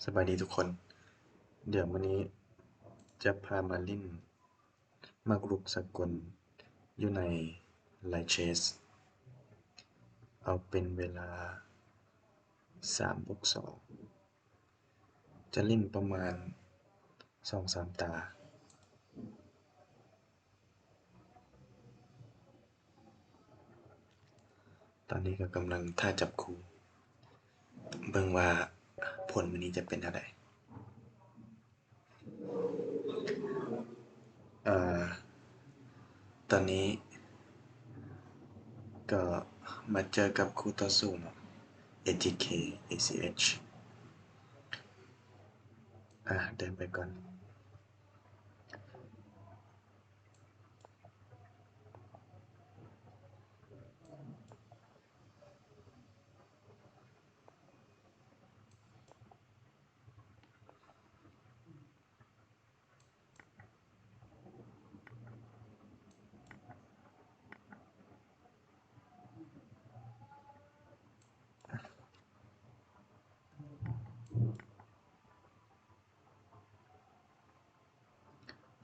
สบายดีทุกคน เดี๋ยววันนี้จะพามาลิ่นมากรุกสากลอยู่ในไลเชสเอาเป็นเวลา3+2จะลิ่นประมาณ2-3ตา ตอนนี้ก็กำลังท่าจับคู่เบิ่งว่าผลวันนี้จะเป็นอะไรตอนนี้ก็มาเจอกับคู่ต่อสู้เนาะ ATK ACH เดินไปก่อน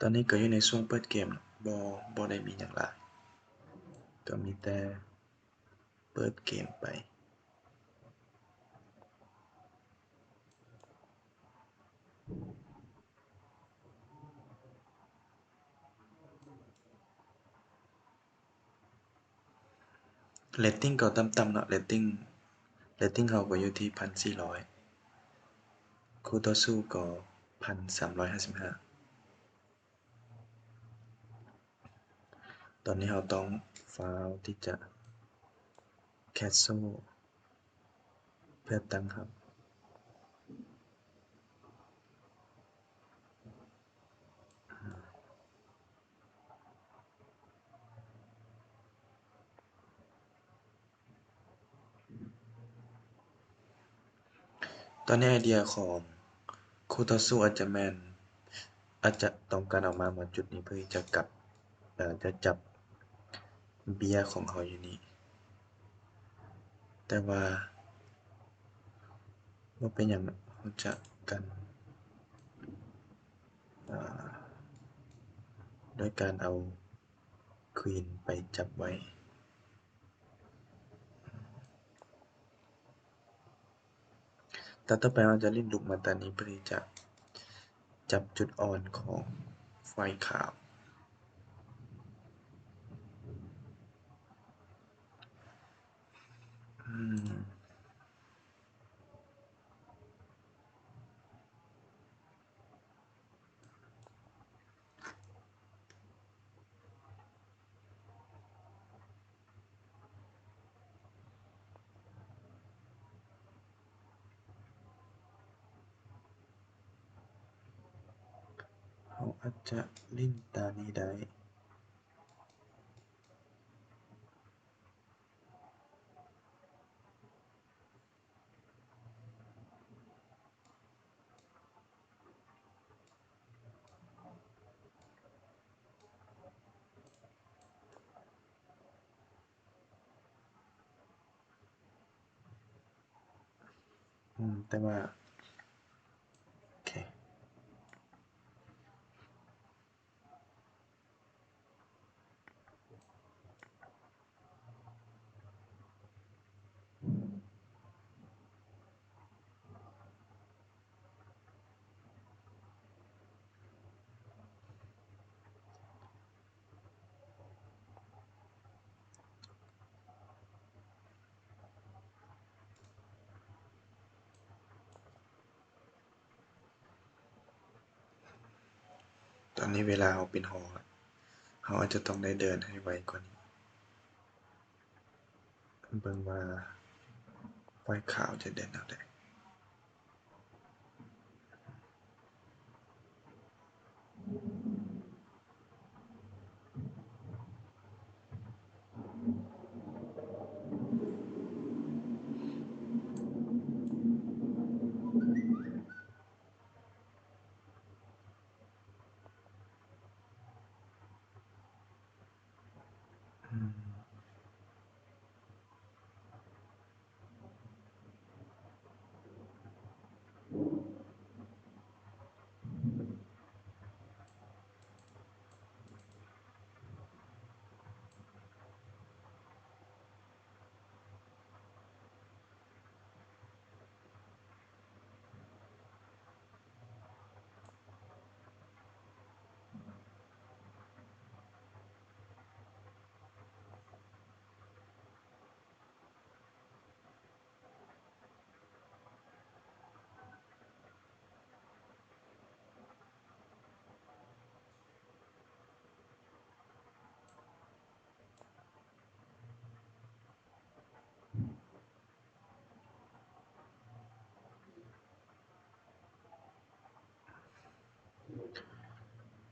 ตอนนี้ก็อยู่ในช่วงเปิดเกมบ่ได้มีอย่างไรก็มีแต่เปิดเกมไปเรตติ้งก็ต่ำๆเนาะเรตติ้งเขาก็อยู่ที่1,400คู่ต่อสู้ก็1,355ตอนนี้เราต้องฟาวที่จะแคสโซเพื่อตั้งครับตอนนี้ไอเดียของคู่ต่อสู้อาจจะต้องการออกมาจุดนี้เพื่อจะกลับจะจับเบียร์ของเขาอยู่นี่แต่ว่าเป็นอย่างเขาจะกันโดยการเอาควีนไปจับไว้แต่ต่อไปเราจะเล่นลูกมาตานี้เพื่อที่จะจับจุดอ่อนของไฟขาวเขาอาจจะเล่นตานี้ได้แต่ว่าโอเคตอนนี้เวลาเราเป็นหอเขาอาจจะต้องได้เดินให้ไวกว่านี้เบิ่งว่าไฟขาวจะเดินเอาได้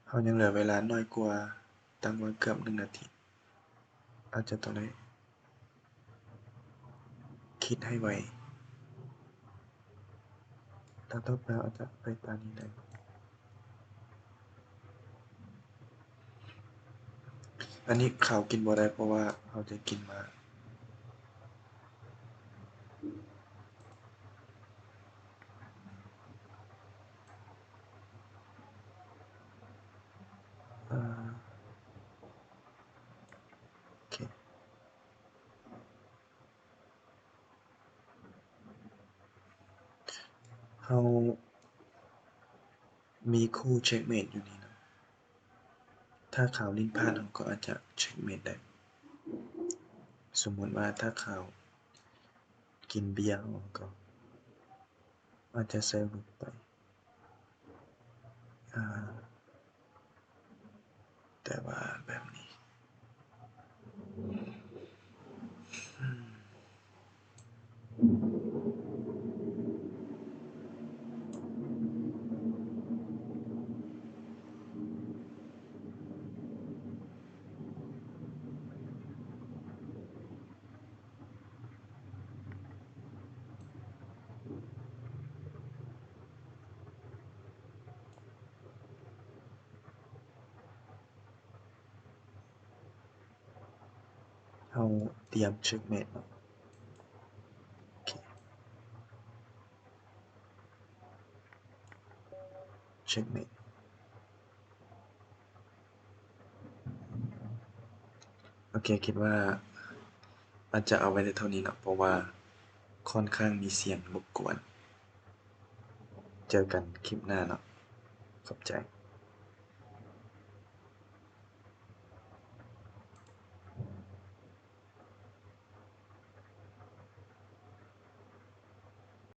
เรายังเหลือเวลาน้อยกว่าตั้งไว้เกือบ1 นาทีอาจจะต้องได้คิดให้ไวถ้าต่อไปอาจจะไปตามนี้ได้อันนี้ข้าวกินบ่ได้เพราะว่าเราจะกินมาอ่าโอเคเรามีคู่เช็กเมตอยู่นี่เนาะถ้าขาวลิ้นพลาดเราก็อาจจะเช็กเมตได้สมมุติว่าถ้าขาวกินเบียร์เราก็อาจจะใส่ลูกไปอ่าแต่ว่าแบบนี้เราเตรียมเช็กเมตเนาะโอเคเช็กเมตโอเคคิดว่าอาจจะเอาไว้ได้เท่านี้เนาะเพราะว่าค่อนข้างมีเสียงรบกวนเจอกันคลิปหน้าเนาะขอบใจ